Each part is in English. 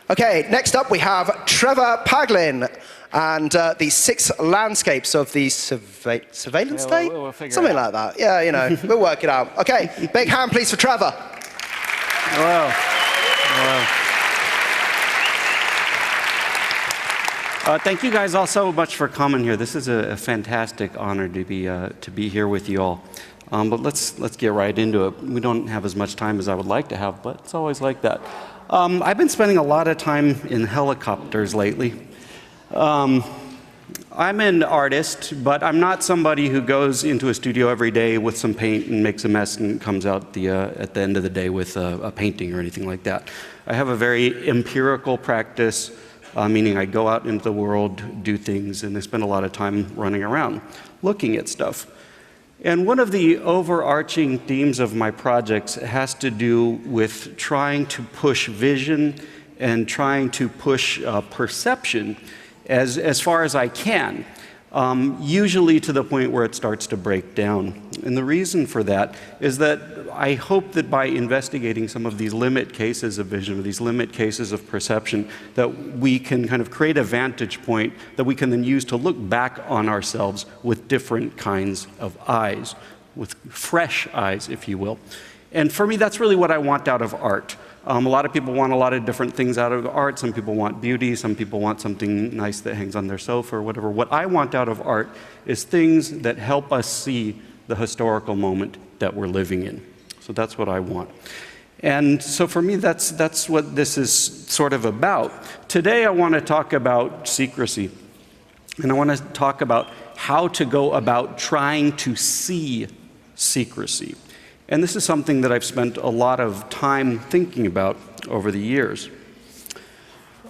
Okay, next up we have Trevor Paglen and the 6 landscapes of the surveillance state? We'll Something like that. Yeah, you know, we'll work it out. Okay, big hand please for Trevor. Hello. Hello. Thank you guys all so much for coming here. This is a fantastic honor to be here with you all. But let's get right into it. We don't have as much time as I would like to have, but it's always like that. I've been spending a lot of time in helicopters lately. I'm an artist, but I'm not somebody who goes into a studio every day with some paint and makes a mess and comes out at the end of the day with a painting or anything like that. I have a very empirical practice, meaning I go out into the world, do things, and I spend a lot of time running around looking at stuff. And one of the overarching themes of my projects has to do with trying to push vision and trying to push perception as far as I can, usually to the point where it starts to break down. And the reason for that is that I hope that by investigating some of these limit cases of vision, or these limit cases of perception, that we can kind of create a vantage point that we can then use to look back on ourselves with different kinds of eyes, with fresh eyes, if you will. And for me, that's really what I want out of art. A lot of people want a lot of different things out of art. Some people want beauty. Some people want something nice that hangs on their sofa or whatever. What I want out of art is things that help us see the historical moment that we're living in. So that's what I want. And so for me, that's what this is sort of about. Today, I want to talk about secrecy. And I want to talk about how to go about trying to see secrecy. And this is something that I've spent a lot of time thinking about over the years.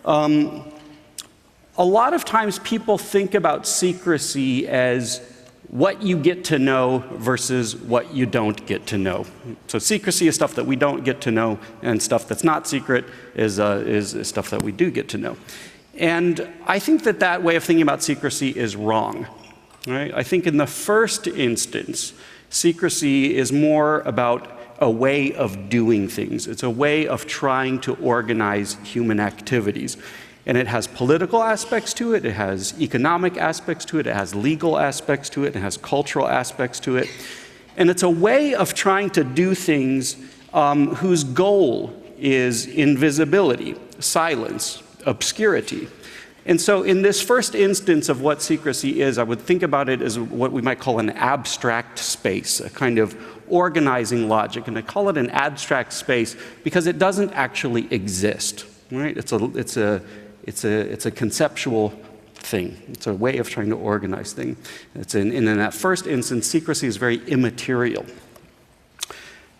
A lot of times people think about secrecy as what you get to know versus what you don't get to know. So secrecy is stuff that we don't get to know, and stuff that's not secret is stuff that we do get to know. And I think that way of thinking about secrecy is wrong. Right? I think in the first instance, secrecy is more about a way of doing things. It's a way of trying to organize human activities. And it has political aspects to it, it has economic aspects to it, it has legal aspects to it, it has cultural aspects to it. And it's a way of trying to do things whose goal is invisibility, silence, obscurity. And so in this first instance of what secrecy is, I would think about it as what we might call an abstract space, a kind of organizing logic. And I call it an abstract space because it doesn't actually exist, right? It's a conceptual thing. It's a way of trying to organize things. And in that first instance, secrecy is very immaterial.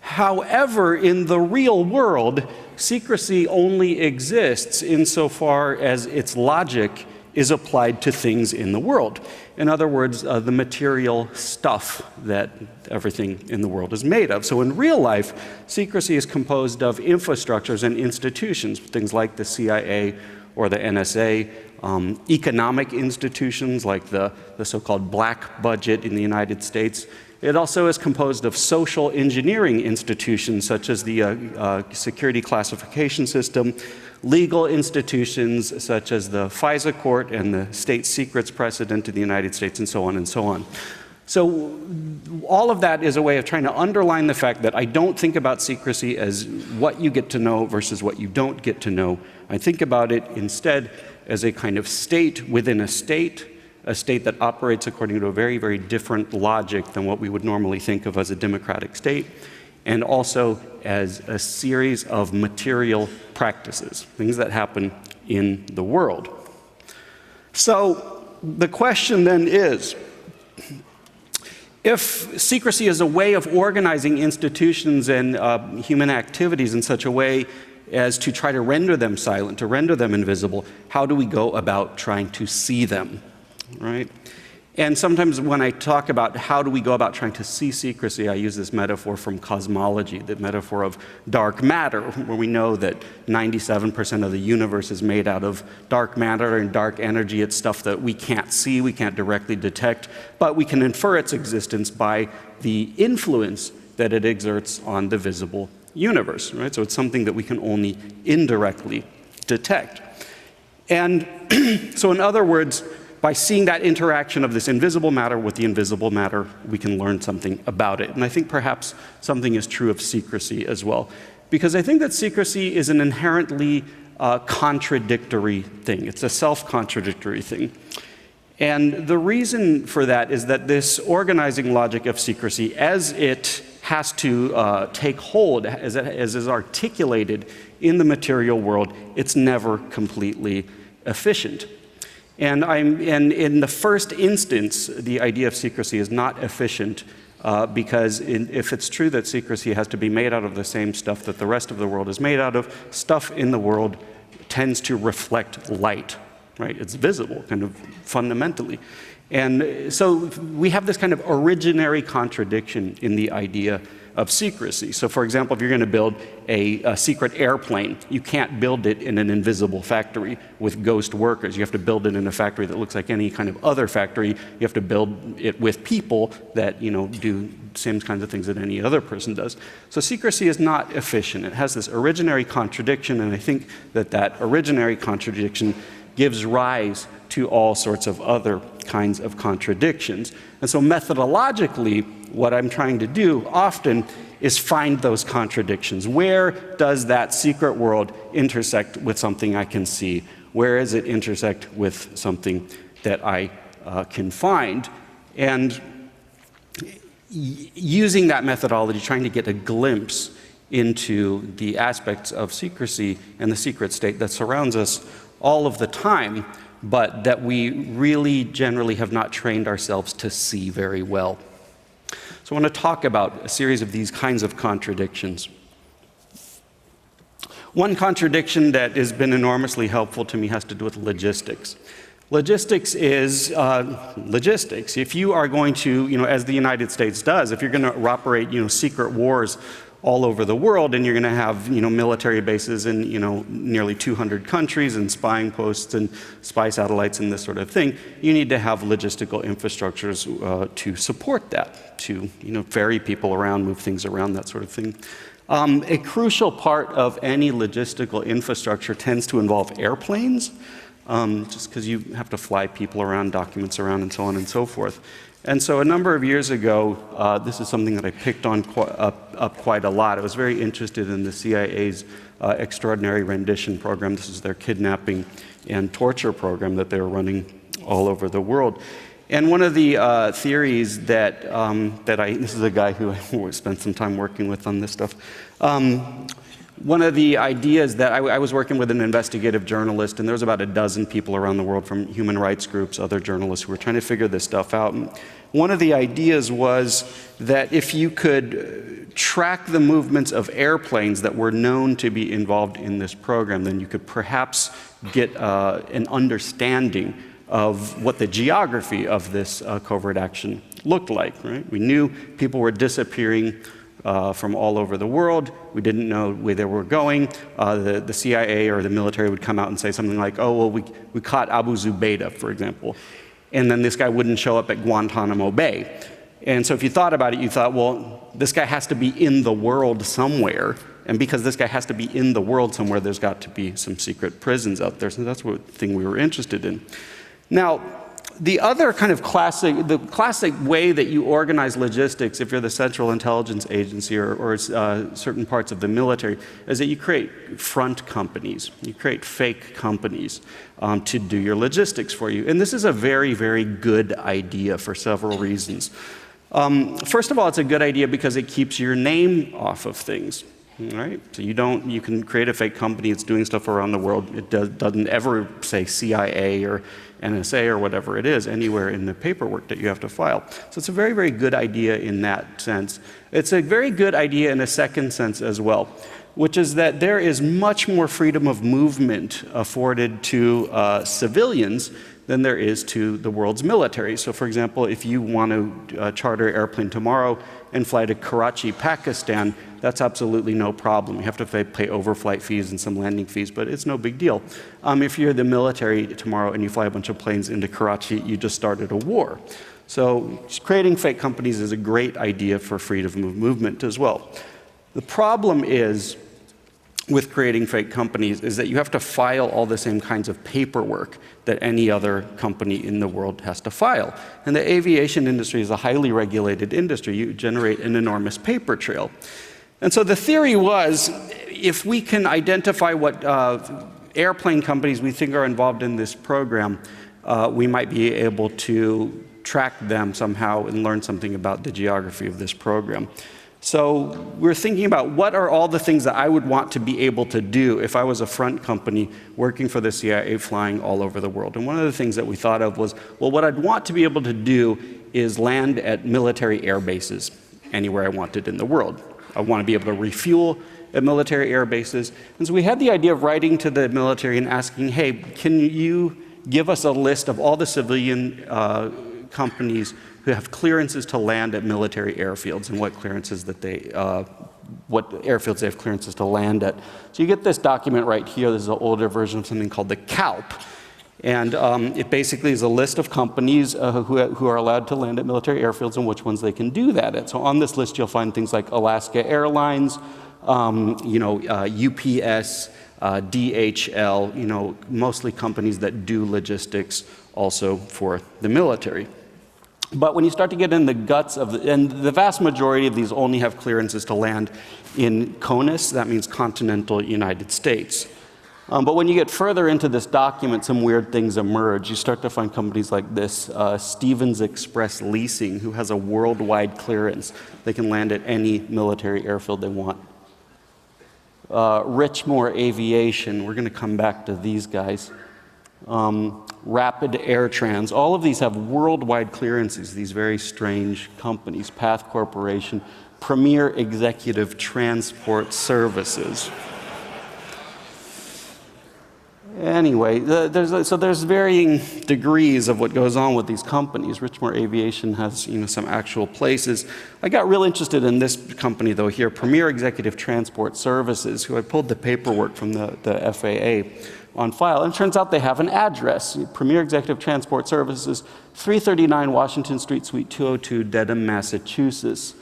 However, in the real world, secrecy only exists insofar as its logic is applied to things in the world. In other words, the material stuff that everything in the world is made of. So in real life, secrecy is composed of infrastructures and institutions, things like the CIA or the NSA, economic institutions like the so-called black budget in the United States. It also is composed of social engineering institutions such as the security classification system, legal institutions such as the FISA court and the state secrets precedent in the United States, and so on and so on. So all of that is a way of trying to underline the fact that I don't think about secrecy as what you get to know versus what you don't get to know. I think about it instead as a kind of state within a state that operates according to a very, very different logic than what we would normally think of as a democratic state, and also as a series of material practices, things that happen in the world. So the question then is, if secrecy is a way of organizing institutions and human activities in such a way as to try to render them silent, to render them invisible, how do we go about trying to see them? Right? And sometimes when I talk about how do we go about trying to see secrecy, I use this metaphor from cosmology, the metaphor of dark matter, where we know that 97% of the universe is made out of dark matter and dark energy. It's stuff that we can't see, we can't directly detect, but we can infer its existence by the influence that it exerts on the visible universe, right? So it's something that we can only indirectly detect. And so in other words, by seeing that interaction of this invisible matter with the invisible matter, we can learn something about it. And I think perhaps something is true of secrecy as well. Because I think that secrecy is an inherently contradictory thing. It's a self-contradictory thing. And the reason for that is that this organizing logic of secrecy, as it has to take hold, as it is articulated in the material world, it's never completely efficient. And in the first instance, the idea of secrecy is not efficient because if it's true that secrecy has to be made out of the same stuff that the rest of the world is made out of, stuff in the world tends to reflect light, right? It's visible, kind of fundamentally. And so we have this kind of originary contradiction in the idea of secrecy. So for example, if you're going to build a secret airplane, you can't build it in an invisible factory with ghost workers. You have to build it in a factory that looks like any kind of other factory. You have to build it with people that, you know, do same kinds of things that any other person does. So secrecy is not efficient. It has this originary contradiction, and I think that that originary contradiction gives rise to all sorts of other kinds of contradictions. And so methodologically, what I'm trying to do often is find those contradictions. Where does that secret world intersect with something I can see? Where does it intersect with something that I can find? And using that methodology, trying to get a glimpse into the aspects of secrecy and the secret state that surrounds us all of the time, but that we really generally have not trained ourselves to see very well. So I want to talk about a series of these kinds of contradictions. One contradiction that has been enormously helpful to me has to do with logistics. Logistics is logistics. If you are going to, as the United States does, if you're going to operate, secret wars all over the world, and you're going to have, military bases in, nearly 200 countries and spying posts and spy satellites and this sort of thing, you need to have logistical infrastructures to support that, to, ferry people around, move things around, that sort of thing. A crucial part of any logistical infrastructure tends to involve airplanes, just because you have to fly people around, documents around, and so on and so forth. And so a number of years ago, this is something that I picked on up quite a lot. I was very interested in the CIA's extraordinary rendition program. This is their kidnapping and torture program that they're running all over the world. And one of the theories that, this is a guy who I spent some time working with on this stuff. One of the ideas that I was working with an investigative journalist, and there was about a dozen people around the world from human rights groups, other journalists who were trying to figure this stuff out. And one of the ideas was that if you could track the movements of airplanes that were known to be involved in this program, then you could perhaps get an understanding of what the geography of this covert action looked like, right? We knew people were disappearing from all over the world. We didn't know where they were going. The CIA or the military would come out and say something like, oh, well, we caught Abu Zubaydah, for example. And then this guy wouldn't show up at Guantanamo Bay. And so if you thought about it, you thought, well, this guy has to be in the world somewhere. And because this guy has to be in the world somewhere, there's got to be some secret prisons out there. So that's the thing we were interested in. Now, the other kind of classic way that you organize logistics, if you're the Central Intelligence Agency or certain parts of the military, is that you create front companies. You create fake companies to do your logistics for you. And this is a very, very good idea for several reasons. First of all, it's a good idea because it keeps your name off of things. Right? So you can create a fake company that's doing stuff around the world. It doesn't ever say CIA or NSA or whatever it is anywhere in the paperwork that you have to file. So it's a very, very good idea in that sense. It's a very good idea in a second sense as well, which is that there is much more freedom of movement afforded to civilians than there is to the world's military. So for example, if you want to charter an airplane tomorrow and fly to Karachi, Pakistan, that's absolutely no problem. You have to pay overflight fees and some landing fees, but it's no big deal. If you're the military tomorrow and you fly a bunch of planes into Karachi, you just started a war. So creating fake companies is a great idea for freedom of movement as well. The problem is with creating fake companies is that you have to file all the same kinds of paperwork that any other company in the world has to file. And the aviation industry is a highly regulated industry. You generate an enormous paper trail. And so the theory was, if we can identify what airplane companies we think are involved in this program, we might be able to track them somehow and learn something about the geography of this program. So we're thinking about what are all the things that I would want to be able to do if I was a front company working for the CIA flying all over the world. And one of the things that we thought of was, well, what I'd want to be able to do is land at military air bases anywhere I wanted in the world. I want to be able to refuel at military air bases. And so we had the idea of writing to the military and asking, hey, can you give us a list of all the civilian companies who have clearances to land at military airfields and what clearances that what airfields they have clearances to land at. So you get this document right here. This is an older version of something called the CALP. And it basically is a list of companies who are allowed to land at military airfields and which ones they can do that at. So on this list, you'll find things like Alaska Airlines, UPS, DHL, mostly companies that do logistics also for the military. But when you start to get in the guts of and the vast majority of these only have clearances to land in CONUS, that means continental United States. But when you get further into this document, some weird things emerge. You start to find companies like this, Stevens Express Leasing, who has a worldwide clearance. They can land at any military airfield they want. Richmore Aviation, we're going to come back to these guys. Rapid Air Trans, all of these have worldwide clearances, these very strange companies. Path Corporation, Premier Executive Transport Services. Anyway, there's varying degrees of what goes on with these companies. Richmore Aviation has some actual places. I got real interested in this company though here, Premier Executive Transport Services, who I pulled the paperwork from the FAA on file, and it turns out they have an address. Premier Executive Transport Services, 339 Washington Street, Suite 202, Dedham, Massachusetts.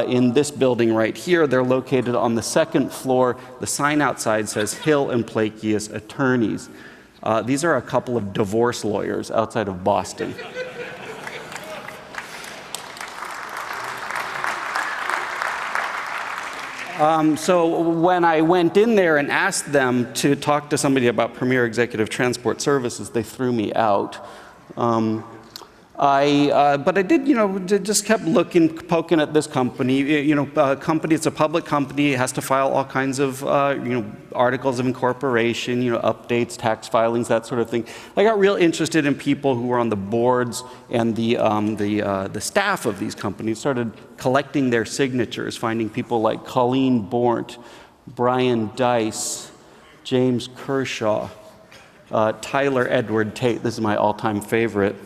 In this building right here, they're located on the second floor. The sign outside says Hill and Plakius Attorneys. These are a couple of divorce lawyers outside of Boston. So when I went in there and asked them to talk to somebody about Premier Executive Transport Services, they threw me out. But I did, just kept looking, poking at this company. It's a public company. It has to file all kinds of, articles of incorporation, updates, tax filings, that sort of thing. I got real interested in people who were on the boards and the staff of these companies. Started collecting their signatures, finding people like Colleen Bornt, Brian Dice, James Kershaw, Tyler Edward Tate. This is my all-time favorite.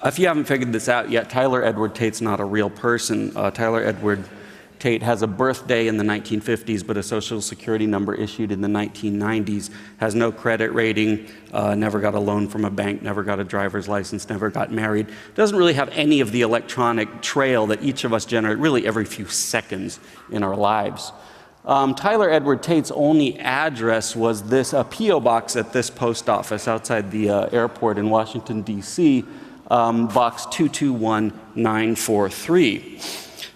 If you haven't figured this out yet, Tyler Edward Tate's not a real person. Tyler Edward Tate has a birthday in the 1950s, but a social security number issued in the 1990s, has no credit rating, never got a loan from a bank, never got a driver's license, never got married, doesn't really have any of the electronic trail that each of us generate really every few seconds in our lives. Tyler Edward Tate's only address was a P.O. box at this post office outside the airport in Washington, D.C., box 221943.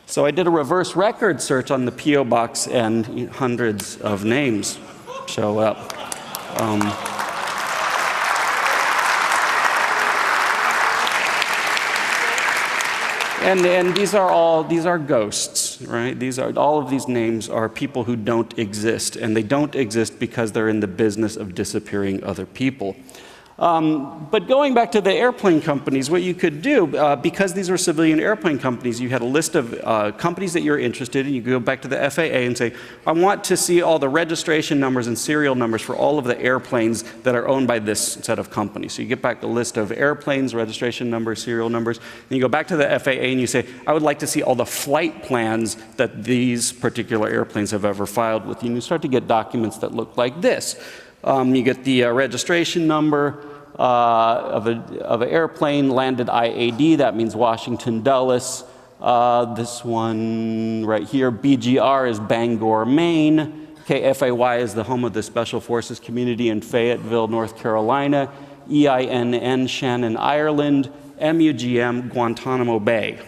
So I did a reverse record search on the P.O. box and hundreds of names show up. And these are ghosts, right? All of these names are people who don't exist, and they don't exist because they're in the business of disappearing other people. But going back to the airplane companies, what you could do, because these were civilian airplane companies, you had a list of companies that you're interested in. You could go back to the FAA and say, I want to see all the registration numbers and serial numbers for all of the airplanes that are owned by this set of companies. So you get back a list of airplanes, registration numbers, serial numbers, and you go back to the FAA and you say, I would like to see all the flight plans that these particular airplanes have ever filed with you. And you start to get documents that look like this. You get the registration number of an airplane landed IAD, that means Washington Dulles. This one right here, BGR, is Bangor, Maine. KFAY is the home of the Special Forces community in Fayetteville, North Carolina. EINN, Shannon, Ireland. MUGM, Guantanamo Bay.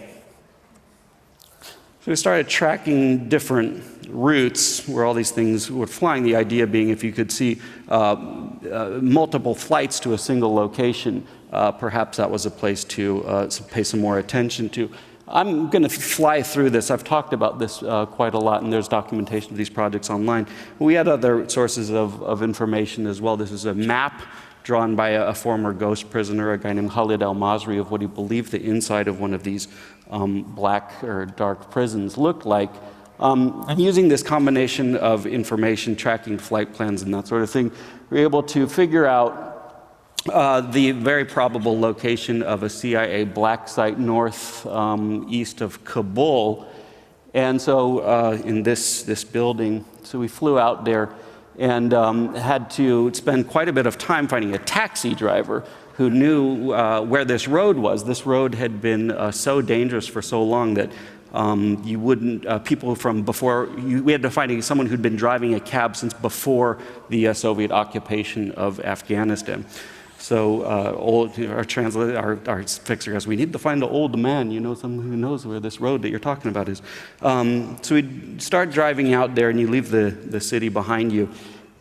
So we started tracking different routes where all these things were flying, the idea being if you could see multiple flights to a single location, perhaps that was a place to pay some more attention to. I'm going to fly through this. I've talked about this quite a lot, and there's documentation of these projects online. We had other sources of information as well. This is a map drawn by a former ghost prisoner, a guy named Khalid al-Masri, of what he believed the inside of one of these black or dark prisons looked like. Using this combination of information, tracking flight plans and that sort of thing, we were able to figure out the very probable location of a CIA black site north east of Kabul. And so in this building, so we flew out there and had to spend quite a bit of time finding a taxi driver who knew where this road was. This road had been so dangerous for so long that you wouldn't, people from before, we had to find someone who'd been driving a cab since before the Soviet occupation of Afghanistan. So our translator, our fixer goes, we need to find an old man, you know, someone who knows where this road that you're talking about is. So we'd start driving out there and you leave the city behind you.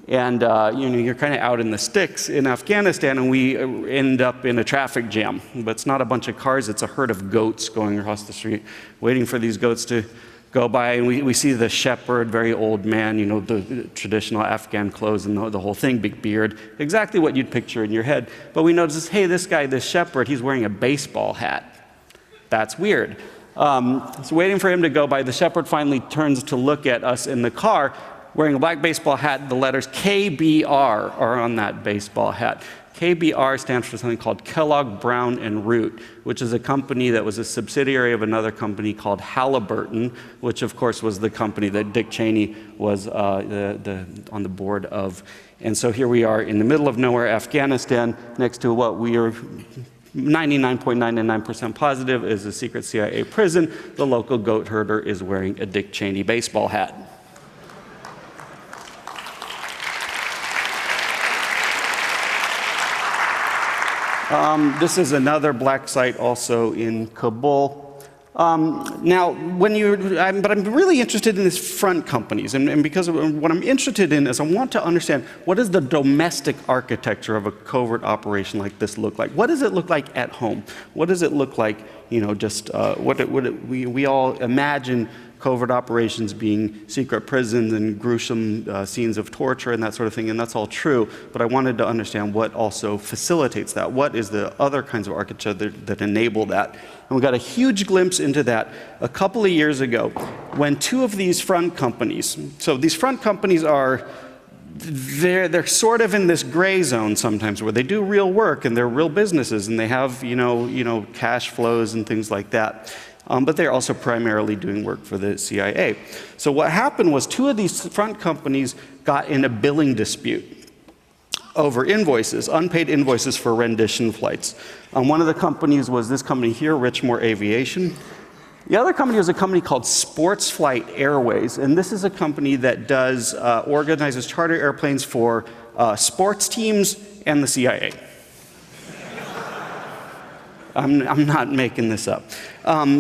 And you know, you're kind of out in the sticks in Afghanistan, and we end up in a traffic jam. But it's not a bunch of cars, it's a herd of goats going across the street, waiting for these goats to go by. And we see the shepherd, very old man, you know, the traditional Afghan clothes and the whole thing, big beard, exactly what you'd picture in your head. But we notice, hey, this guy, this shepherd, he's wearing a baseball hat. That's weird. So waiting for him to go by, the shepherd finally turns to look at us in the car, wearing a black baseball hat. The letters KBR are on that baseball hat. KBR stands for something called Kellogg, Brown, and Root, which is a company that was a subsidiary of another company called Halliburton, which of course was the company that Dick Cheney was on the board of. And so here we are in the middle of nowhere, Afghanistan, next to what we are 99.99% positive is a secret CIA prison. The local goat herder is wearing a Dick Cheney baseball hat. This is another black site also in Kabul. Now, but I'm really interested in these front companies, and because what I'm interested in is I want to understand what does the domestic architecture of a covert operation like this look like? What does it look like at home? What does it look like, you know, just we all imagine covert operations being secret prisons and gruesome scenes of torture and that sort of thing, and that's all true, but I wanted to understand what also facilitates that. What is the other kinds of architecture that enable that? And we got a huge glimpse into that a couple of years ago when two of these front companies, so these front companies are, they're sort of in this gray zone sometimes where they do real work and they're real businesses and they have, you know, cash flows and things like that. But they're also primarily doing work for the CIA. So what happened was two of these front companies got in a billing dispute over invoices, unpaid invoices for rendition flights. One of the companies was this company here, Richmore Aviation. The other company was a company called Sports Flight Airways, and this is a company that does organizes charter airplanes for sports teams and the CIA. I'm not making this up.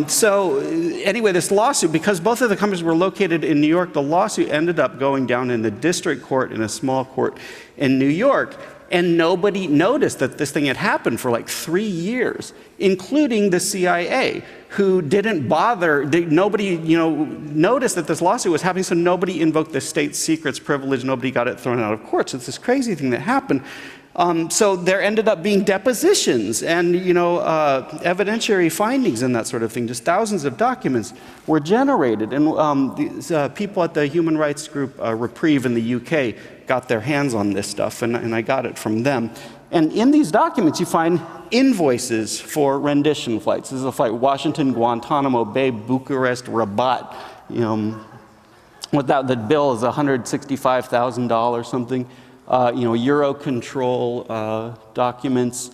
So anyway, this lawsuit, because both of the companies were located in New York, the lawsuit ended up going down in the district court in a small court in New York. And nobody noticed that this thing had happened for like 3 years, including the CIA, who didn't bother. Nobody, you know, noticed that this lawsuit was happening, so nobody invoked the state secrets privilege. Nobody got it thrown out of court. So it's this crazy thing that happened. So there ended up being depositions and, you know, evidentiary findings and that sort of thing. Just thousands of documents were generated. And these people at the human rights group Reprieve in the UK got their hands on this stuff, and I got it from them. And in these documents, you find invoices for rendition flights. This is a flight Washington, Guantanamo Bay, Bucharest, Rabat. You know, without the bill is $165,000 something. You know, Eurocontrol documents.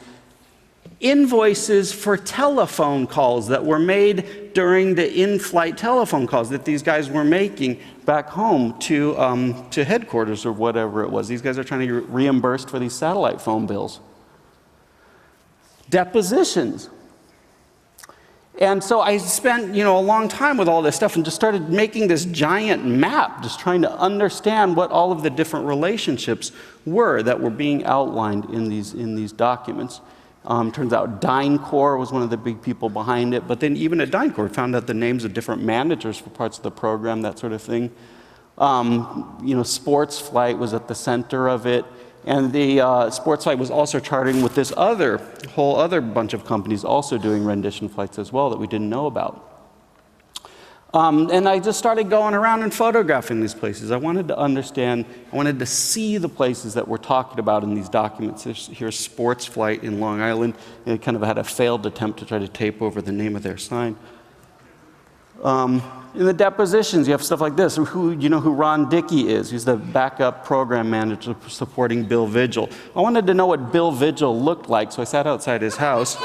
invoices for telephone calls that were made during the in-flight telephone calls that these guys were making back home to headquarters or whatever it was. These guys are trying to get reimbursed for these satellite phone bills. Depositions. And so I spent, a long time with all this stuff and just started making this giant map, just trying to understand what all of the different relationships were that were being outlined in these documents. Turns out DynCorp was one of the big people behind it, but then even at DynCorp found out the names of different managers for parts of the program, that sort of thing. Sports Flight was at the center of it, and the Sports Flight was also chartering with this whole other bunch of companies also doing rendition flights as well that we didn't know about. And I just started going around and photographing these places. I wanted to understand, I wanted to see the places that we're talking about in these documents. Here's Sports Flight in Long Island. And it kind of had a failed attempt to try to tape over the name of their sign. In the depositions, you have stuff like this. Who Ron Dickey is? He's the backup program manager supporting Bill Vigil. I wanted to know what Bill Vigil looked like, so I sat outside his house.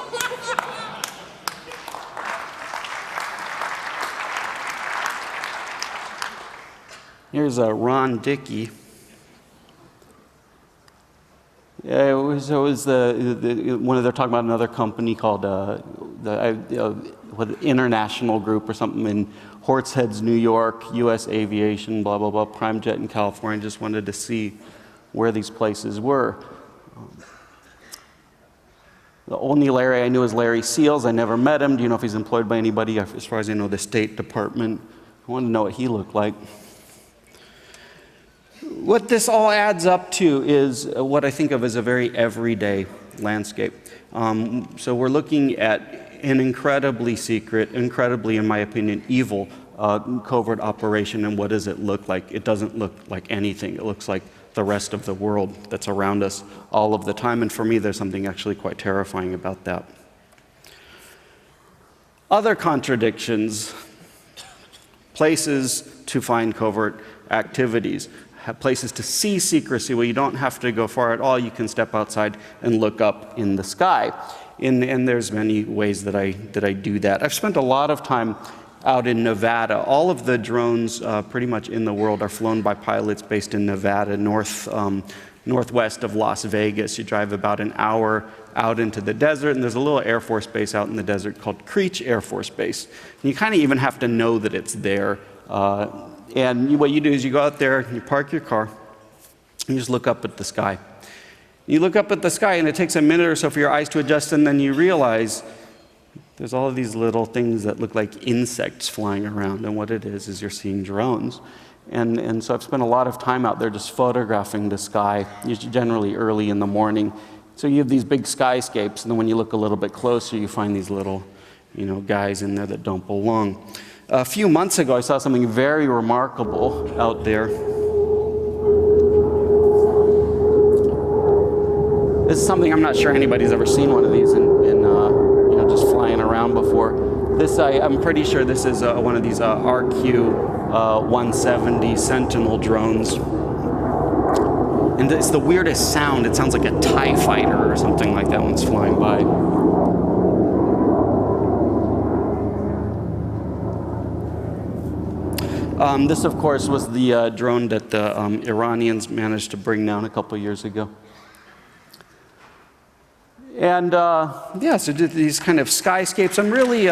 Here's Ron Dickey. Yeah, they're talking about another company called the International Group or something in Horseheads, New York, U.S. Aviation, blah, blah, blah, Prime Jet in California. Just wanted to see where these places were. The only Larry I knew is Larry Seals. I never met him. Do you know if he's employed by anybody? As far as I know, the State Department. I wanted to know what he looked like. What this all adds up to is what I think of as a very everyday landscape. So we're looking at an incredibly secret, incredibly, in my opinion, evil covert operation. And what does it look like? It doesn't look like anything. It looks like the rest of the world that's around us all of the time. And for me, there's something actually quite terrifying about that. Other contradictions, places to find covert activities. Have places to see secrecy where you don't have to go far at all. You can step outside and look up in the sky. And there's many ways that I do that. I've spent a lot of time out in Nevada. All of the drones pretty much in the world are flown by pilots based in Nevada, northwest of Las Vegas. You drive about an hour out into the desert, and there's a little Air Force base out in the desert called Creech Air Force Base. And you kind of even have to know that it's there. And what you do is you go out there, you park your car, and you just look up at the sky. You look up at the sky, and it takes a minute or so for your eyes to adjust, and then you realize there's all of these little things that look like insects flying around, and what it is you're seeing drones. And so I've spent a lot of time out there just photographing the sky, usually generally early in the morning. So you have these big skyscapes, and then when you look a little bit closer, you find these little, guys in there that don't belong. A few months ago, I saw something very remarkable out there. This is something I'm not sure anybody's ever seen one of these just flying around before. This, I'm pretty sure this is one of these RQ-170 Sentinel drones. And it's the weirdest sound. It sounds like a TIE fighter or something like that when it's flying by. This, of course, was the drone that the Iranians managed to bring down a couple years ago. And so these kind of skyscapes, I'm really...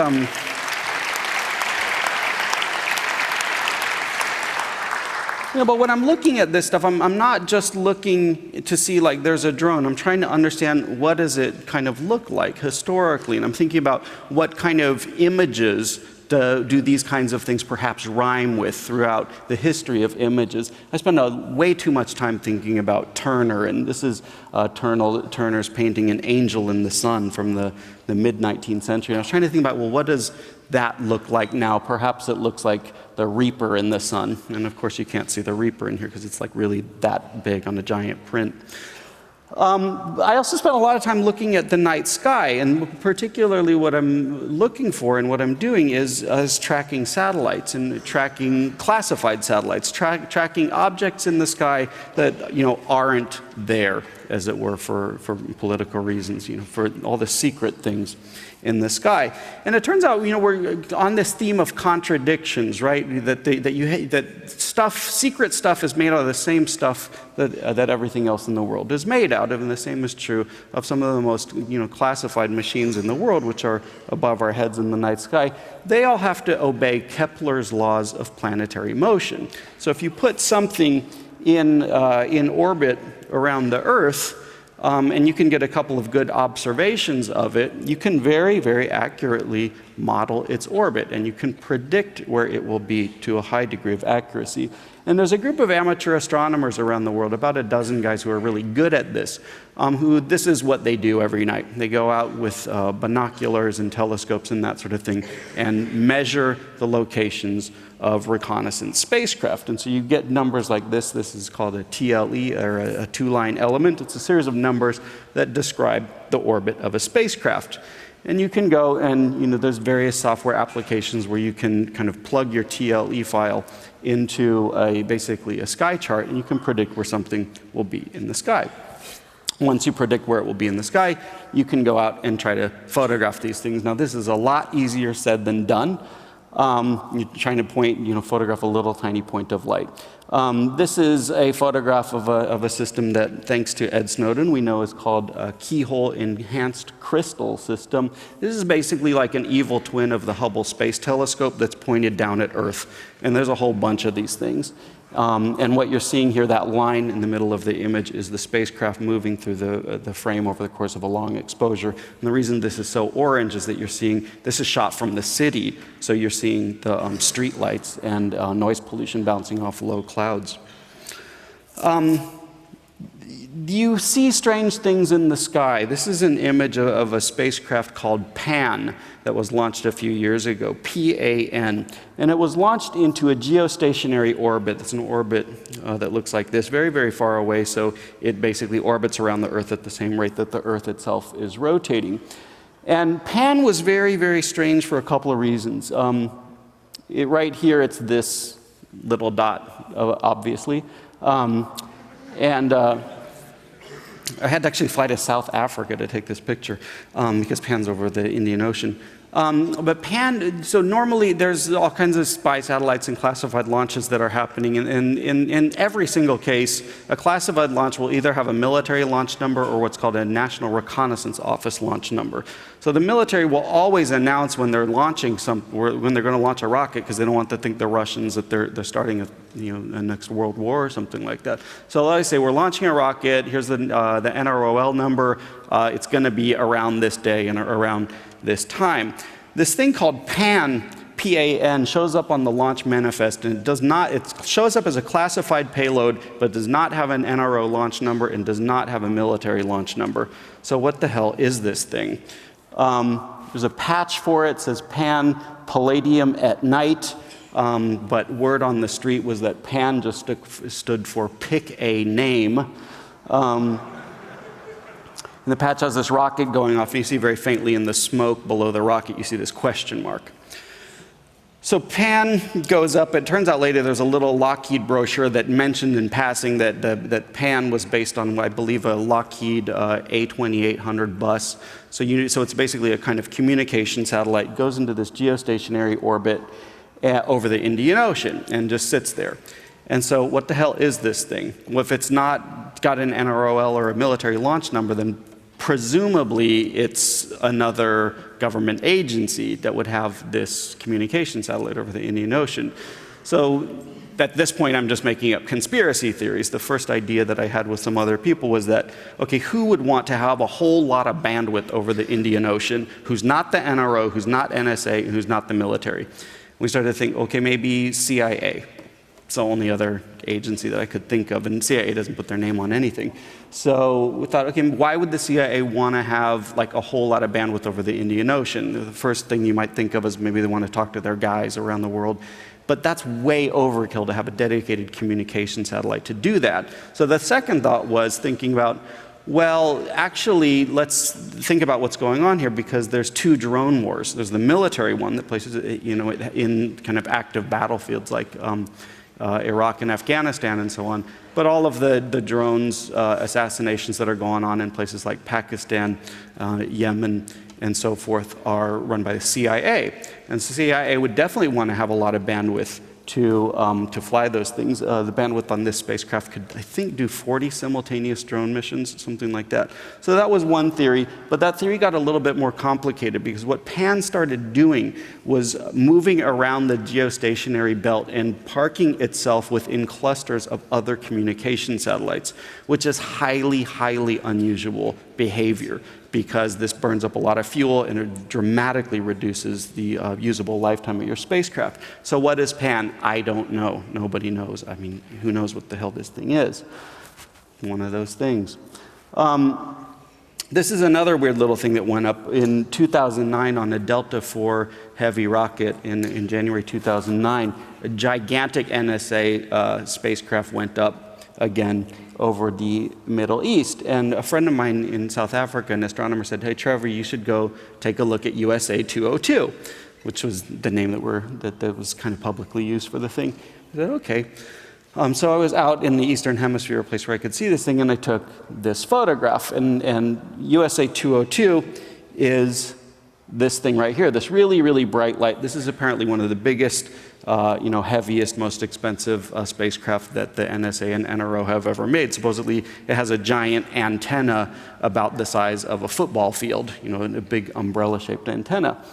but when I'm looking at this stuff, I'm not just looking to see like there's a drone. I'm trying to understand what does it kind of look like historically. And I'm thinking about what kind of images do these kinds of things perhaps rhyme with throughout the history of images. I spend way too much time thinking about Turner, and this is Turner's painting An Angel in the Sun from the mid-19th century. And I was trying to think about, well, what does that look like now? Perhaps it looks like the Reaper in the sun. And of course you can't see the Reaper in here because it's like really that big on a giant print. I also spent a lot of time looking at the night sky, and particularly what I'm looking for and what I'm doing is tracking satellites and tracking classified satellites, tracking objects in the sky that aren't there, as it were, for political reasons, for all the secret things in the sky. And it turns out, we're on this theme of contradictions, right? That secret stuff is made out of the same stuff that everything else in the world is made out of, and the same is true of some of the most, classified machines in the world, which are above our heads in the night sky. They all have to obey Kepler's laws of planetary motion. So if you put something in orbit around the Earth, and you can get a couple of good observations of it, you can very, very accurately model its orbit, and you can predict where it will be to a high degree of accuracy. And there's a group of amateur astronomers around the world, about a dozen guys who are really good at this, this is what they do every night. They go out with binoculars and telescopes and that sort of thing and measure the locations of reconnaissance spacecraft. And so you get numbers like this. This is called a TLE, or a two-line element. It's a series of numbers that describe the orbit of a spacecraft. And you can go and, there's various software applications where you can kind of plug your TLE file into basically a sky chart, and you can predict where something will be in the sky. Once you predict where it will be in the sky, you can go out and try to photograph these things. Now, this is a lot easier said than done. You're trying to photograph a little tiny point of light. This is a photograph of a system that, thanks to Ed Snowden, we know is called a Keyhole Enhanced Crystal System. This is basically like an evil twin of the Hubble Space Telescope that's pointed down at Earth. And there's a whole bunch of these things. And what you're seeing here, that line in the middle of the image, is the spacecraft moving through the frame over the course of a long exposure. And the reason this is so orange is that you're seeing, this is shot from the city, so you're seeing the street lights and noise pollution bouncing off low clouds. You see strange things in the sky. This is an image of a spacecraft called Pan that was launched a few years ago, P-A-N. And it was launched into a geostationary orbit. It's an orbit that looks like this, very, very far away, so it basically orbits around the Earth at the same rate that the Earth itself is rotating. And Pan was very, very strange for a couple of reasons. Right here, it's this little dot, obviously. I had to actually fly to South Africa to take this picture because Pan's over the Indian Ocean. But Pan, so normally there's all kinds of spy satellites and classified launches that are happening. And in every single case, a classified launch will either have a military launch number or what's called a National Reconnaissance Office launch number. So the military will always announce when they're launching when they're going to launch a rocket, because they don't want to think the Russians that they're starting a next World War or something like that. So they say, we're launching a rocket, here's the NROL number, it's going to be around this day and around this time. This thing called Pan, P-A-N, shows up on the launch manifest, and it shows up as a classified payload, but does not have an NRO launch number and does not have a military launch number. So what the hell is this thing? There's a patch for it, says Pan Palladium at night, but word on the street was that Pan just stood for pick a name. And the patch has this rocket going off, and you see very faintly in the smoke below the rocket, you see this question mark. So Pan goes up. It turns out later there's a little Lockheed brochure that mentioned in passing that Pan was based on, I believe, a Lockheed A2800 bus. So it's basically a kind of communication satellite, goes into this geostationary orbit over the Indian Ocean and just sits there. And so what the hell is this thing? Well, if it's not got an NROL or a military launch number, then presumably it's another government agency that would have this communication satellite over the Indian Ocean. So at this point, I'm just making up conspiracy theories. The first idea that I had with some other people was that, okay, who would want to have a whole lot of bandwidth over the Indian Ocean who's not the NRO, who's not NSA, and who's not the military? We started to think, okay, maybe CIA. It's the only other agency that I could think of, and CIA doesn't put their name on anything. So we thought, okay, why would the CIA want to have like a whole lot of bandwidth over the Indian Ocean? The first thing you might think of is maybe they want to talk to their guys around the world. But that's way overkill to have a dedicated communication satellite to do that. So the second thought was thinking about, Well, actually, let's think about what's going on here, because there's two drone wars. There's the military one that places it, in kind of active battlefields like Iraq and Afghanistan and so on. But all of the drones assassinations that are going on in places like Pakistan, Yemen, and so forth are run by the CIA. And the CIA would definitely want to have a lot of bandwidth to fly those things. The bandwidth on this spacecraft could, I think, do 40 simultaneous drone missions, something like that. So that was one theory, but that theory got a little bit more complicated, because what Pan started doing was moving around the geostationary belt and parking itself within clusters of other communication satellites, which is highly, highly unusual behavior, because this burns up a lot of fuel and it dramatically reduces the usable lifetime of your spacecraft. So what is Pan? I don't know. Nobody knows. I mean, who knows what the hell this thing is? One of those things. This is another weird little thing that went up in 2009 on a Delta IV Heavy rocket in January 2009. A gigantic NSA spacecraft went up again over the Middle East. And a friend of mine in South Africa, an astronomer, said, hey, Trevor, you should go take a look at USA 202, which was the name that was kind of publicly used for the thing. I said, okay. So I was out in the Eastern Hemisphere, a place where I could see this thing, and I took this photograph. And USA 202 is this thing right here, this really, really bright light. This is apparently one of the biggest, heaviest, most expensive spacecraft that the NSA and NRO have ever made. Supposedly, it has a giant antenna about the size of a football field, a big umbrella-shaped antenna.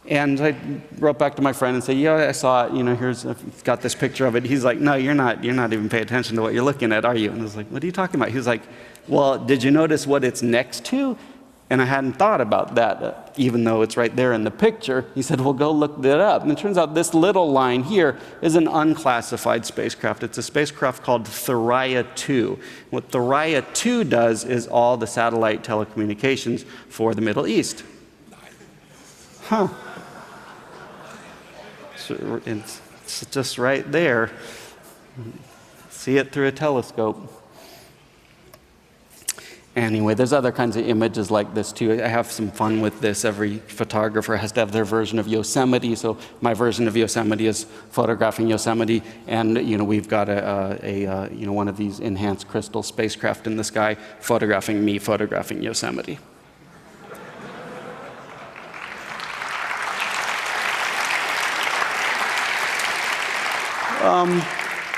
And I wrote back to my friend and said, yeah, I saw it, I've got this picture of it. He's like, no, you're not even paying attention to what you're looking at, are you? And I was like, what are you talking about? He was like, well, did you notice what it's next to? And I hadn't thought about that, even though it's right there in the picture. He said, well, go look that up. And it turns out this little line here is an unclassified spacecraft. It's a spacecraft called Thuraya 2. What Thuraya 2 does is all the satellite telecommunications for the Middle East. Huh. It's just right there. See it through a telescope. Anyway, there's other kinds of images like this too. I have some fun with this. Every photographer has to have their version of Yosemite. So my version of Yosemite is photographing Yosemite, and we've got one of these enhanced crystal spacecraft in the sky photographing me photographing Yosemite.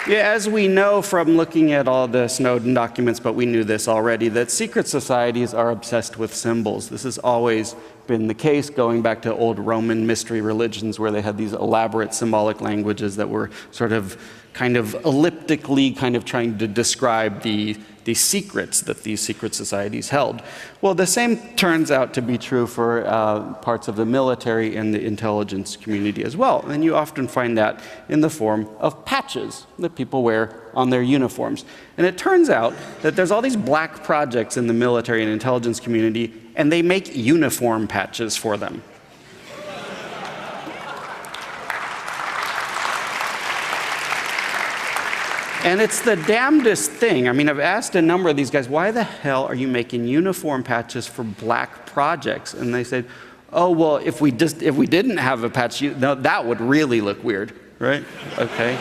Yeah, as we know from looking at all the Snowden documents, but we knew this already, that secret societies are obsessed with symbols. This has always been the case, going back to old Roman mystery religions where they had these elaborate symbolic languages that were sort of kind of elliptically kind of trying to describe the secrets that these secret societies held. Well, the same turns out to be true for parts of the military and the intelligence community as well. And you often find that in the form of patches that people wear on their uniforms. And it turns out that there's all these black projects in the military and intelligence community, and they make uniform patches for them. And it's the damnedest thing. I mean, I've asked a number of these guys, why the hell are you making uniform patches for black projects? And they said, oh, well, if we didn't have a patch, no, that would really look weird, right? Okay.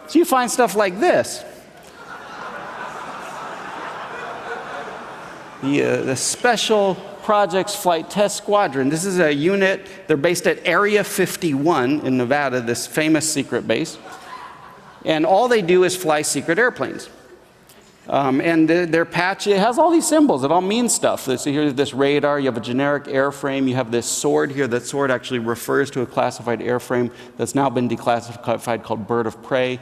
So you find stuff like this. The Special Projects Flight Test Squadron. This is a unit, they're based at Area 51 in Nevada, this famous secret base. And all they do is fly secret airplanes. And their patch, it has all these symbols, it all means stuff. So here's this radar, you have a generic airframe, you have this sword here. That sword actually refers to a classified airframe that's now been declassified called Bird of Prey.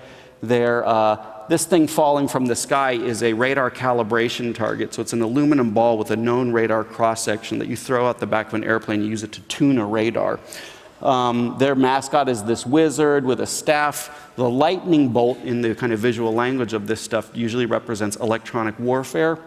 This thing falling from the sky is a radar calibration target. So it's an aluminum ball with a known radar cross-section that you throw out the back of an airplane. You use it to tune a radar. Their mascot is this wizard with a staff. The lightning bolt, in the kind of visual language of this stuff, usually represents electronic warfare.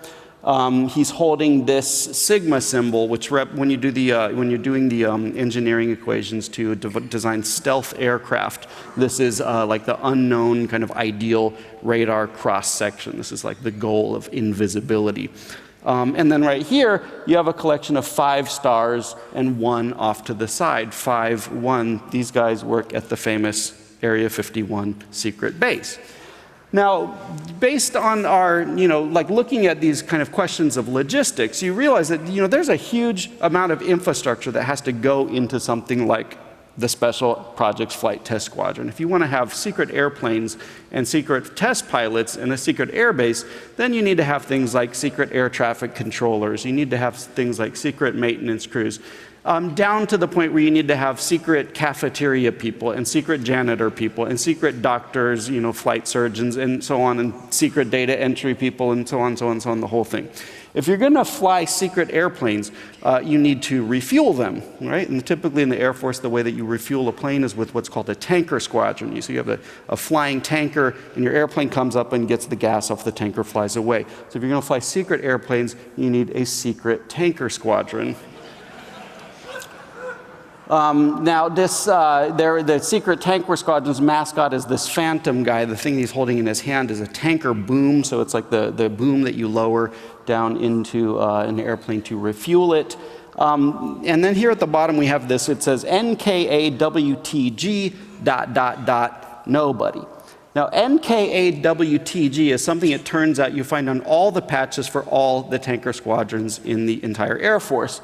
He's holding this sigma symbol, which when you're doing the engineering equations to design stealth aircraft, this is like the unknown kind of ideal radar cross section. This is like the goal of invisibility. And then right here, you have a collection of 5 stars and 1 off to the side. 5, 1. These guys work at the famous Area 51 secret base. Now, based on our, like looking at these kind of questions of logistics, you realize that, there's a huge amount of infrastructure that has to go into something like the Special Projects Flight Test Squadron. If you want to have secret airplanes and secret test pilots in a secret airbase, then you need to have things like secret air traffic controllers. You need to have things like secret maintenance crews. Down to the point where you need to have secret cafeteria people and secret janitor people and secret doctors, flight surgeons and so on, and secret data entry people and so on, the whole thing. If you're going to fly secret airplanes, you need to refuel them, right? And typically in the Air Force, the way that you refuel a plane is with what's called a tanker squadron. So you have a flying tanker, and your airplane comes up and gets the gas off the tanker, flies away. So if you're going to fly secret airplanes, you need a secret tanker squadron. Now, the secret tanker squadron's mascot is this phantom guy. The thing he's holding in his hand is a tanker boom, so it's like the boom that you lower down into an airplane to refuel it. And then here at the bottom we have this. It says NKAWTG ... nobody. Now, NKAWTG is something it turns out you find on all the patches for all the tanker squadrons in the entire Air Force.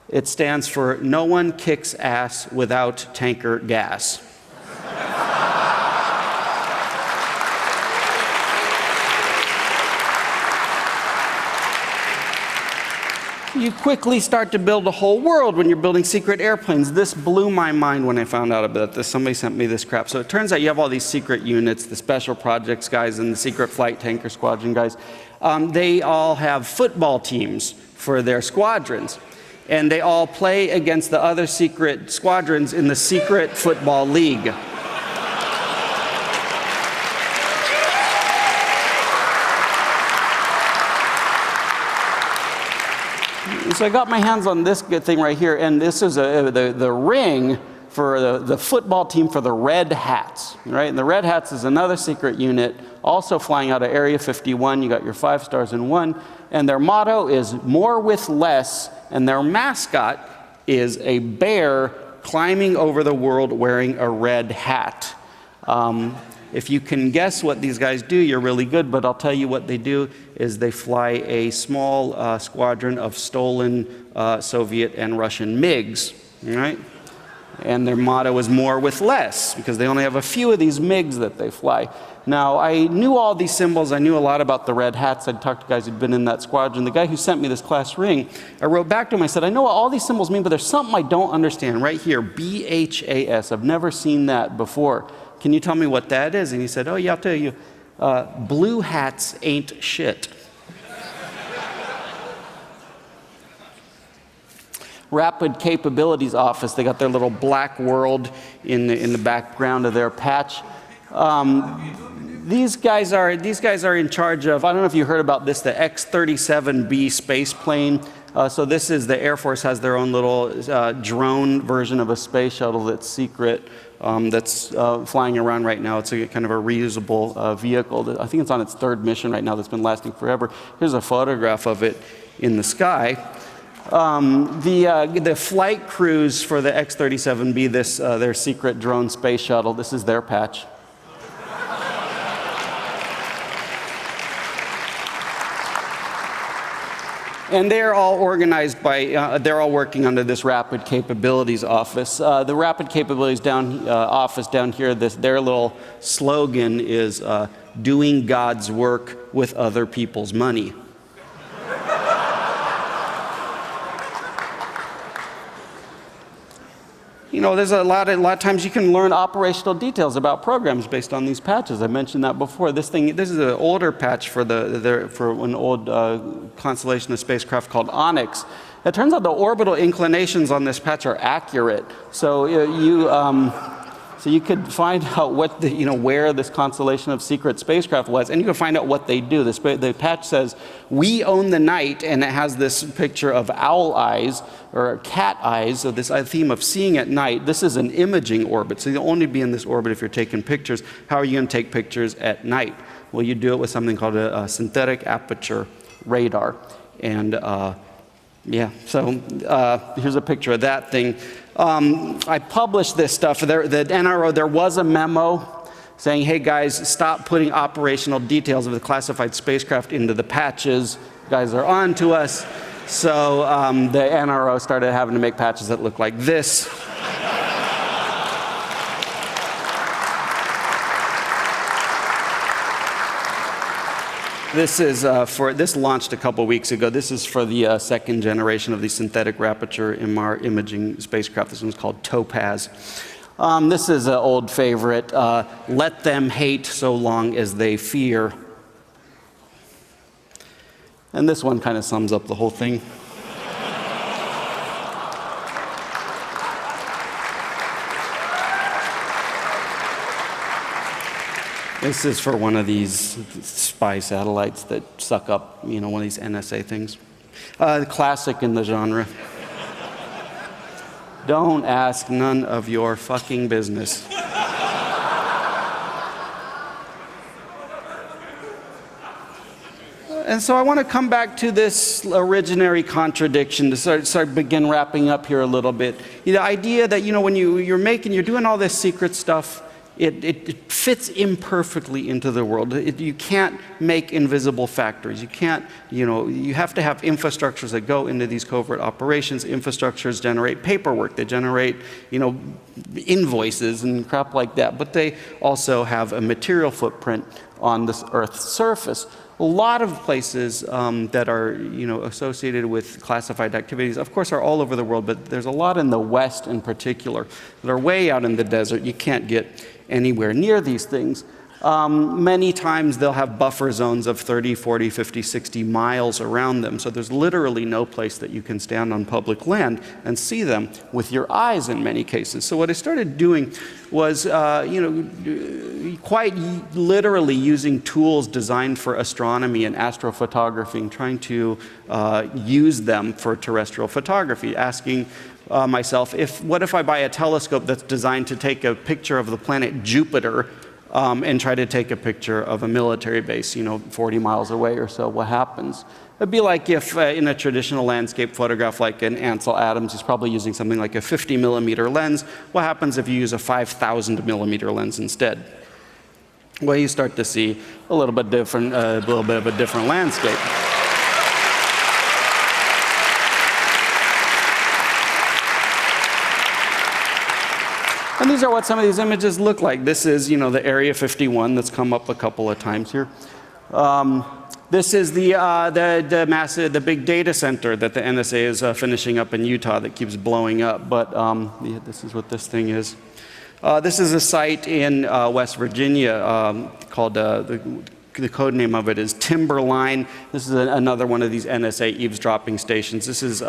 It stands for no one kicks ass without tanker gas. You quickly start to build a whole world when you're building secret airplanes. This blew my mind when I found out about this. Somebody sent me this crap. So it turns out you have all these secret units, the special projects guys and the secret flight tanker squadron guys. They all have football teams for their squadrons. And they all play against the other secret squadrons in the secret football league. So I got my hands on this good thing right here, and this is the ring for the football team for the Red Hats, right? And the Red Hats is another secret unit, also flying out of Area 51. You got your 5 stars and 1, and their motto is more with less, and their mascot is a bear climbing over the world wearing a red hat. If you can guess what these guys do, you're really good, but I'll tell you what they do is they fly a small squadron of stolen Soviet and Russian MiGs, right? And their motto is more with less, because they only have a few of these MiGs that they fly. Now, I knew all these symbols. I knew a lot about the Red Hats. I'd talked to guys who'd been in that squadron. The guy who sent me this class ring, I wrote back to him. I said, I know what all these symbols mean, but there's something I don't understand right here, BHAS. I've never seen that before. Can you tell me what that is? And he said, oh, yeah, I'll tell you. Blue hats ain't shit. Rapid Capabilities Office. They got their little black world in the background of their patch. These guys are in charge of, I don't know if you heard about this, the X-37B space plane. So this is, the Air Force has their own little drone version of a space shuttle that's secret, that's flying around right now. It's a kind of a reusable vehicle. I think it's on its 3rd mission right now that's been lasting forever. Here's a photograph of it in the sky. The flight crews for the X-37B, their secret drone space shuttle, this is their patch. And they're all organized by, they're all working under this Rapid Capabilities Office. The Rapid Capabilities Office down here, their little slogan is doing God's work with other people's money. You know, there's a lot of times you can learn operational details about programs based on these patches. I mentioned that before. This is an older patch for an old constellation of spacecraft called Onyx. It turns out the orbital inclinations on this patch are accurate. So So you could find out what where this constellation of secret spacecraft was, and you could find out what they do. The patch says, "We own the night," and it has this picture of owl eyes or cat eyes, so this theme of seeing at night. This is an imaging orbit, so you'll only be in this orbit if you're taking pictures. How are you going to take pictures at night? Well, you do it with something called a synthetic aperture radar. And yeah, so here's a picture of that thing. I published this stuff. The NRO, there was a memo saying, hey guys, stop putting operational details of the classified spacecraft into the patches. You guys are on to us. So the NRO started having to make patches that look like this. This is this launched a couple weeks ago. This is for the second generation of the synthetic aperture imaging spacecraft. This one's called Topaz. This is an old favorite. Let them hate so long as they fear. And this one kind of sums up the whole thing. This is for one of these spy satellites that suck up, one of these NSA things. Classic in the genre. Don't ask, none of your fucking business. And so I want to come back to this originary contradiction to begin wrapping up here a little bit. The idea that, when you're doing all this secret stuff, it fits imperfectly into the world. You can't make invisible factories. You can't, you have to have infrastructures that go into these covert operations. Infrastructures generate paperwork. They generate, invoices and crap like that. But they also have a material footprint on this Earth's surface. A lot of places that are, associated with classified activities, of course, are all over the world, but there's a lot in the West in particular that are way out in the desert. You can't get anywhere near these things. Many times they'll have buffer zones of 30, 40, 50, 60 miles around them. So there's literally no place that you can stand on public land and see them with your eyes in many cases. So what I started doing was, quite literally using tools designed for astronomy and astrophotography and trying to use them for terrestrial photography, asking myself, what if I buy a telescope that's designed to take a picture of the planet Jupiter and try to take a picture of a military base, 40 miles away or so, what happens? It'd be like if in a traditional landscape photograph like an Ansel Adams, he's probably using something like a 50 millimeter lens. What happens if you use a 5,000 millimeter lens instead? Well, you start to see a little bit of a different landscape. And these are what some of these images look like. This is, the Area 51 that's come up a couple of times here. This is the big data center that the NSA is finishing up in Utah that keeps blowing up. But this is what this thing is. This is a site in West Virginia called the code name of it is Timberline. This is another one of these NSA eavesdropping stations. This is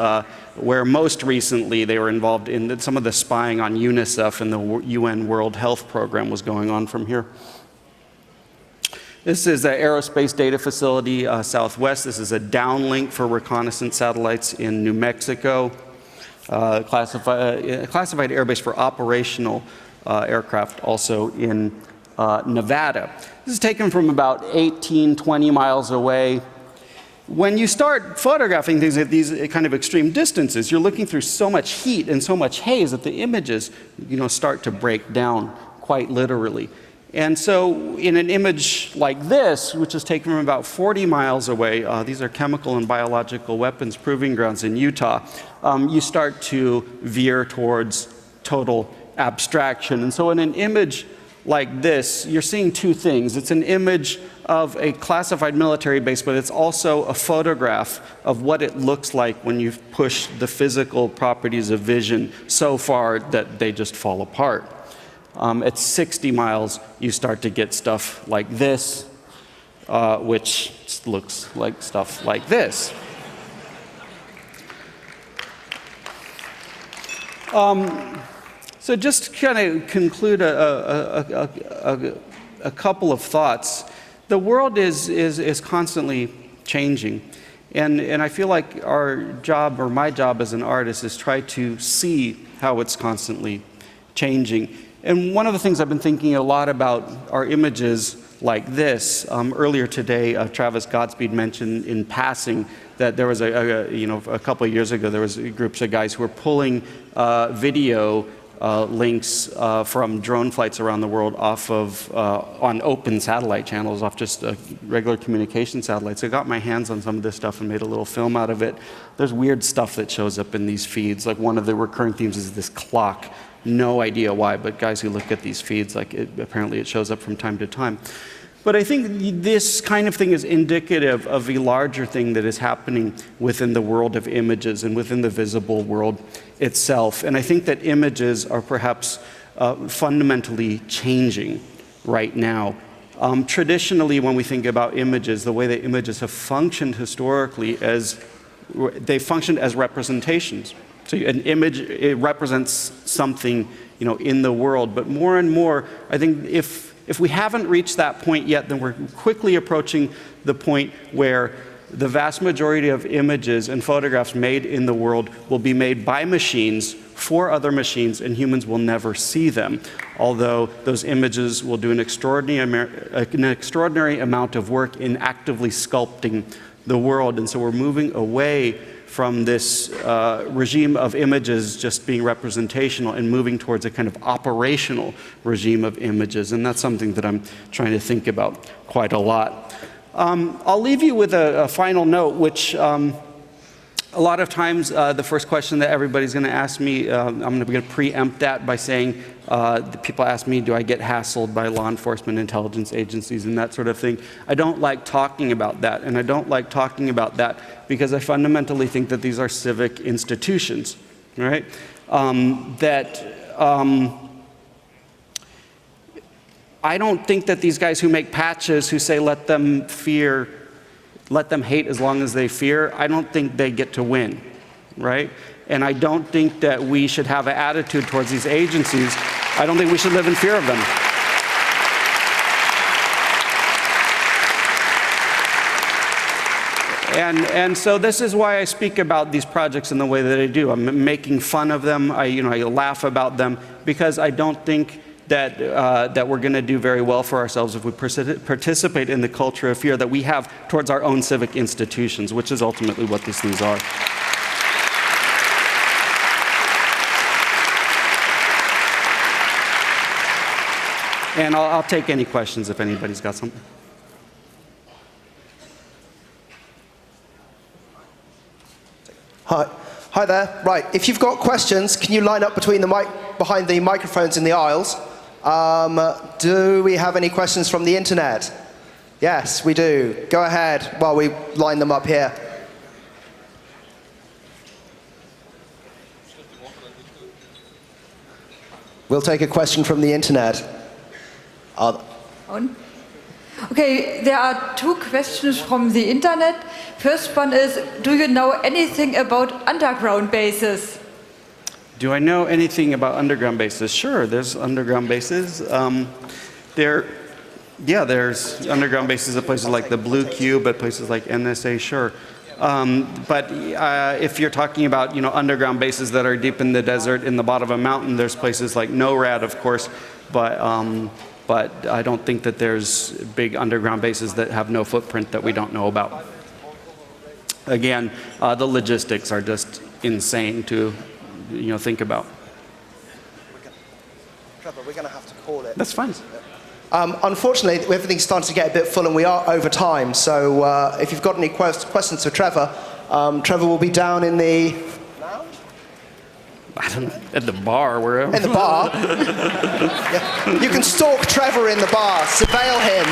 where most recently they were involved in some of the spying on UNICEF and the UN World Health Program was going on from here. This is an Aerospace data facility southwest. This is a downlink for reconnaissance satellites in New Mexico. Classified airbase for operational aircraft also in Nevada. This is taken from about 18, 20 miles away. When you start photographing things at these kind of extreme distances, you're looking through so much heat and so much haze that the images, start to break down quite literally. And so in an image like this, which is taken from about 40 miles away, these are chemical and biological weapons proving grounds in Utah, you start to veer towards total abstraction. And so in an image like this, you're seeing two things. It's an image of a classified military base, but it's also a photograph of what it looks like when you push the physical properties of vision so far that they just fall apart. At 60 miles, you start to get stuff like this, which looks like stuff like this. So just to kind of conclude a couple of thoughts. The world is constantly changing. And I feel like our job, or my job as an artist, is try to see how it's constantly changing. And one of the things I've been thinking a lot about are images like this. Earlier today, Travis Godspeed mentioned in passing that there was a couple of years ago, there was groups of guys who were pulling video links from drone flights around the world off of, on open satellite channels, off just regular communication satellites. I got my hands on some of this stuff and made a little film out of it. There's weird stuff that shows up in these feeds. Like one of the recurring themes is this clock. No idea why, but guys who look at these feeds, apparently it shows up from time to time. But I think this kind of thing is indicative of a larger thing that is happening within the world of images and within the visible world itself. And I think that images are perhaps fundamentally changing right now. Traditionally, when we think about images, the way that images have functioned historically they functioned as representations. So an image, it represents something, in the world. But more and more, I think if we haven't reached that point yet, then we're quickly approaching the point where the vast majority of images and photographs made in the world will be made by machines for other machines, and humans will never see them. Although those images will do an extraordinary amount of work in actively sculpting the world. And so we're moving away from this regime of images just being representational and moving towards a kind of operational regime of images. And that's something that I'm trying to think about quite a lot. I'll leave you with a final note, which a lot of times the first question that everybody's going to ask me, I'm going to preempt that by saying, people ask me, do I get hassled by law enforcement, intelligence agencies, and that sort of thing. I don't like talking about that, and I don't like talking about that because I fundamentally think that these are civic institutions, right? I don't think that these guys who make patches who say let them hate as long as they fear, I don't think they get to win, right? And I don't think that we should have an attitude towards these agencies. I don't think we should live in fear of them. And so this is why I speak about these projects in the way that I do. I'm making fun of them. I laugh about them because I don't think that we're going to do very well for ourselves if we participate in the culture of fear that we have towards our own civic institutions, which is ultimately what these things are. And I'll take any questions if anybody's got something. Hi there. Right, if you've got questions, can you line up behind the microphones in the aisles? Do we have any questions from the internet? Yes, we do. Go ahead while we line them up here. We'll take a question from the internet. Okay, there are two questions from the internet. First one is, do you know anything about underground bases? Do I know anything about underground bases? Sure, there's underground bases. There's underground bases at places like the Blue Cube, at places like NSA, sure. But if you're talking about underground bases that are deep in the desert, in the bottom of a mountain, there's places like NORAD, of course, but I don't think that there's big underground bases that have no footprint that we don't know about. Again, the logistics are just insane to think about. Trevor, we're going to have to call it. That's fine. Unfortunately, everything's starting to get a bit full and we are over time. So if you've got any questions for Trevor, Trevor will be down in the lounge? I don't know, at the bar, wherever. In the bar? Yeah. You can stalk Trevor in the bar, surveil him.